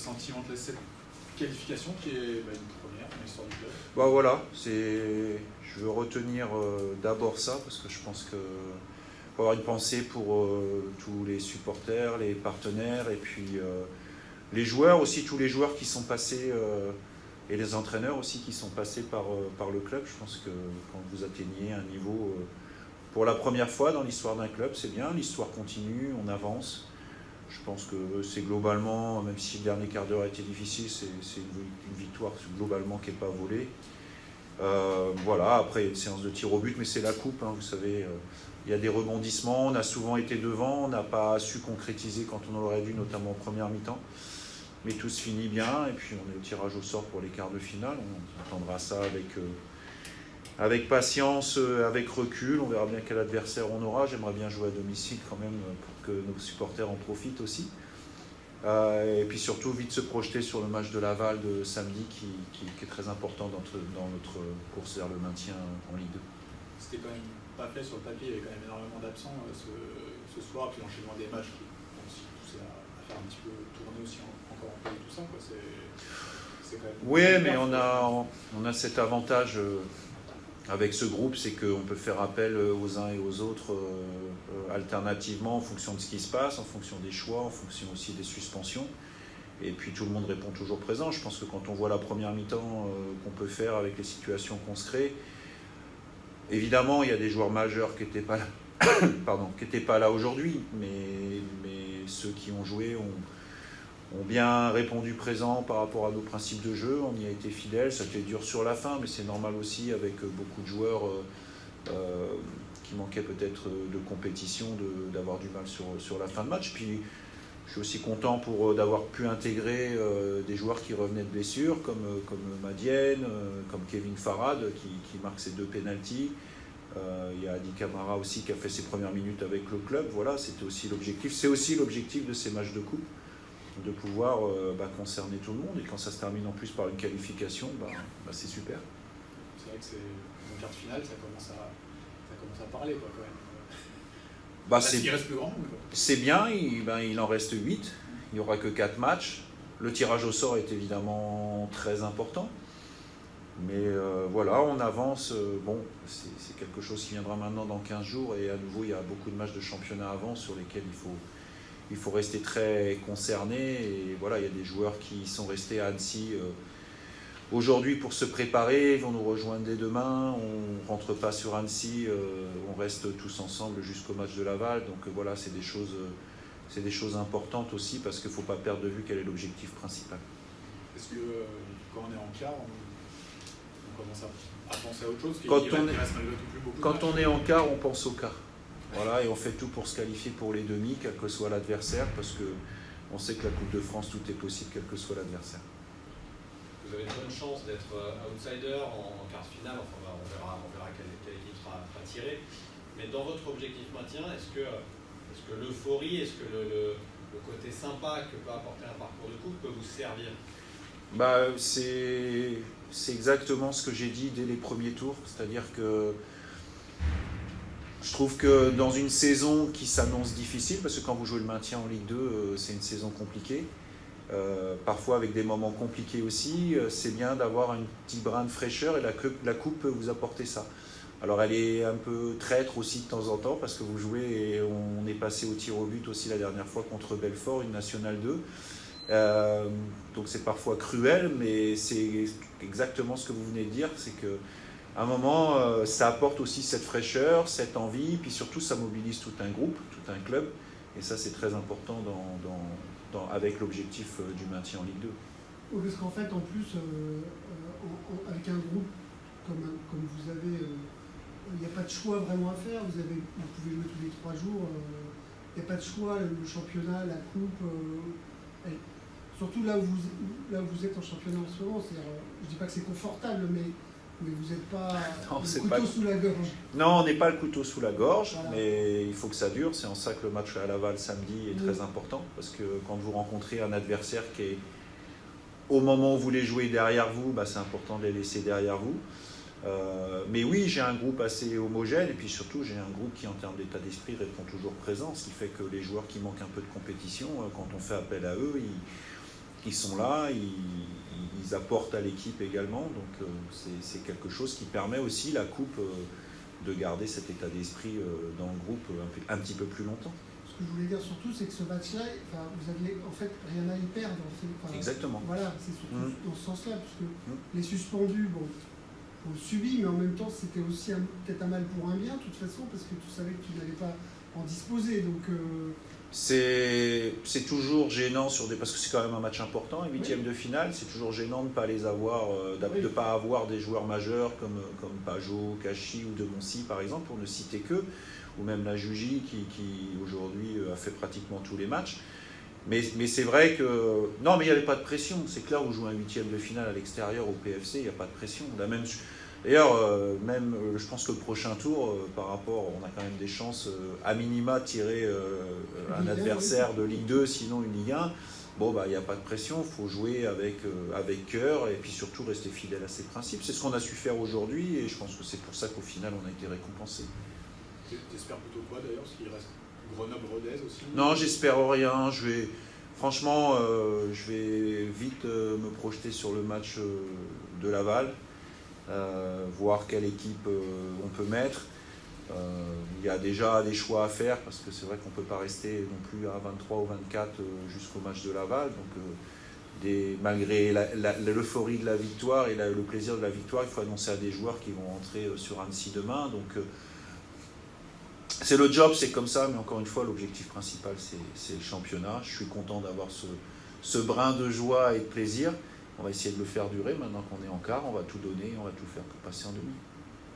sentiment de cette qualification qui est une première dans l'histoire du club? Voilà, je veux retenir d'abord ça, parce que je pense que faut avoir une pensée pour tous les supporters, les partenaires, et puis les joueurs aussi, tous les joueurs qui sont passés, et les entraîneurs aussi qui sont passés par le club. Je pense que quand vous atteignez un niveau, pour la première fois dans l'histoire d'un club, c'est bien, l'histoire continue, on avance. Je pense que c'est globalement, même si le dernier quart d'heure a été difficile, c'est une victoire globalement qui n'est pas volée. Voilà, après une séance de tir au but, mais c'est la coupe, hein, vous savez, il y a des rebondissements, on a souvent été devant, on n'a pas su concrétiser quand on aurait dû, notamment en première mi-temps. Mais tout se finit bien, et puis on est au tirage au sort pour les quarts de finale, on attendra ça avec patience, avec recul, on verra bien quel adversaire on aura. J'aimerais bien jouer à domicile quand même pour que nos supporters en profitent aussi. Et puis surtout vite se projeter sur le match de Laval de samedi qui est très important dans notre course vers le maintien en Ligue 2. C'était quand même pas fait sur le papier, il y avait quand même énormément d'absents ce soir, puis l'enchaînement des matchs qui ont aussi poussé à faire un petit peu tourner aussi encore un peu tout ça. C'est quand même... Oui, mais on a cet avantage avec ce groupe, c'est qu'on peut faire appel aux uns et aux autres alternativement en fonction de ce qui se passe, en fonction des choix, en fonction aussi des suspensions. Et puis tout le monde répond toujours présent. Je pense que quand on voit la première mi-temps qu'on peut faire avec les situations qu'on se crée, évidemment, il y a des joueurs majeurs qui n'étaient pas là, qui n'étaient pas là aujourd'hui, mais ceux qui ont joué ont bien répondu présent par rapport à nos principes de jeu. On y a été fidèles, ça a été dur sur la fin, mais c'est normal aussi avec beaucoup de joueurs qui manquaient peut-être de compétition, d'avoir du mal sur la fin de match. Puis je suis aussi content d'avoir pu intégrer des joueurs qui revenaient de blessures, comme Madiène, comme Kevin Farad, qui marque ses 2 pénaltys. Il y a Adi Camara aussi qui a fait ses premières minutes avec le club. Voilà, c'était aussi l'objectif. C'est aussi l'objectif de ces matchs de coupe, de pouvoir concerner tout le monde. Et quand ça se termine en plus par une qualification, c'est super. C'est vrai que c'est en quart de finale, ça commence à parler quoi, quand même. Il reste plus grand monde. C'est bien, il en reste 8. Il n'y aura que 4 matchs. Le tirage au sort est évidemment très important. Mais voilà, on avance. C'est quelque chose qui viendra maintenant dans 15 jours. Et à nouveau, il y a beaucoup de matchs de championnat avant sur lesquels il faut rester très concerné. Et voilà, il y a des joueurs qui sont restés à Annecy aujourd'hui pour se préparer. Ils vont nous rejoindre dès demain. On ne rentre pas sur Annecy. On reste tous ensemble jusqu'au match de Laval. Donc voilà, c'est des choses importantes aussi parce qu'il ne faut pas perdre de vue quel est l'objectif principal. Est-ce que quand on est en quart, on commence à penser à autre chose? Quand on est en quart, on pense au quart. Voilà, et on fait tout pour se qualifier pour les demi, quel que soit l'adversaire, parce qu'on sait que la Coupe de France, tout est possible, quel que soit l'adversaire. Vous avez une bonne chance d'être outsider en quart de finale, enfin on verra quelle équipe sera tirée. Mais dans votre objectif maintien, est-ce que l'euphorie, est-ce que le côté sympa que peut apporter un parcours de coupe peut vous servir? C'est exactement ce que j'ai dit dès les premiers tours, c'est-à-dire que je trouve que dans une saison qui s'annonce difficile, parce que quand vous jouez le maintien en Ligue 2, c'est une saison compliquée, parfois avec des moments compliqués aussi, c'est bien d'avoir un petit brin de fraîcheur et la coupe peut vous apporter ça. Alors elle est un peu traître aussi de temps en temps parce que vous jouez et on est passé au tir au but aussi la dernière fois contre Belfort, une Nationale 2. Donc c'est parfois cruel, mais c'est exactement ce que vous venez de dire, c'est que à un moment, ça apporte aussi cette fraîcheur, cette envie, puis surtout ça mobilise tout un groupe, tout un club, et ça c'est très important avec l'objectif du maintien en Ligue 2. Oui, parce qu'en fait, en plus, avec un groupe comme vous avez, il n'y a pas de choix vraiment à faire, vous pouvez jouer tous les 3 jours, il n'y a pas de choix, le championnat, la coupe, surtout là où vous êtes en championnat en ce moment, je ne dis pas que c'est confortable, mais vous n'êtes pas le couteau sous la gorge. Non, on n'est pas le couteau sous la gorge, voilà. Mais il faut que ça dure. C'est en ça que le match à Laval samedi est très important, parce que quand vous rencontrez un adversaire qui est au moment où vous voulez jouer derrière vous, c'est important de les laisser derrière vous. Mais oui, j'ai un groupe assez homogène, et puis surtout j'ai un groupe qui en termes d'état d'esprit répond toujours présent, ce qui fait que les joueurs qui manquent un peu de compétition, quand on fait appel à eux, qui sont là, ils apportent à l'équipe également, donc c'est quelque chose qui permet aussi la coupe de garder cet état d'esprit dans le groupe un petit peu plus longtemps. Ce que je voulais dire surtout, c'est que ce match-là, vous aviez en fait rien à y perdre. Exactement. Voilà, c'est surtout dans ce sens-là, puisque les suspendus, bon, on le subit, mais en même temps, c'était aussi peut-être un mal pour un bien, de toute façon, parce que tu savais que tu n'allais pas en disposer. Donc, c'est toujours gênant parce que c'est quand même un match important, un huitième de finale. C'est toujours gênant de ne pas les avoir, de pas avoir des joueurs majeurs comme Pajot, Kachi ou De Moncy par exemple, pour ne citer que, ou même la Juji qui aujourd'hui a fait pratiquement tous les matchs. Mais c'est vrai que non, mais il n'y avait pas de pression. C'est clair, où joue un huitième de finale à l'extérieur au PFC, il n'y a pas de pression. D'ailleurs, je pense que le prochain tour, par rapport, on a quand même des chances, à minima, tirer un adversaire de Ligue 2, sinon une Ligue 1. Bon, il n'y a pas de pression, il faut jouer avec cœur et puis surtout rester fidèle à ses principes. C'est ce qu'on a su faire aujourd'hui et je pense que c'est pour ça qu'au final, on a été récompensé. T'espères plutôt quoi d'ailleurs, parce qu'il reste Grenoble-Rodez aussi? Non, j'espère rien. Franchement, je vais vite me projeter sur le match de Laval. Voir quelle équipe on peut mettre. Il y a déjà des choix à faire parce que c'est vrai qu'on ne peut pas rester non plus à 23 ou 24 jusqu'au match de Laval. Donc, malgré l'euphorie de la victoire et le plaisir de la victoire, il faut annoncer à des joueurs qui vont entrer sur Annecy demain. Donc, c'est le job, c'est comme ça, mais encore une fois, l'objectif principal, c'est le championnat. Je suis content d'avoir ce brin de joie et de plaisir. On va essayer de le faire durer. Maintenant qu'on est en quart, on va tout donner, on va tout faire pour passer en demi.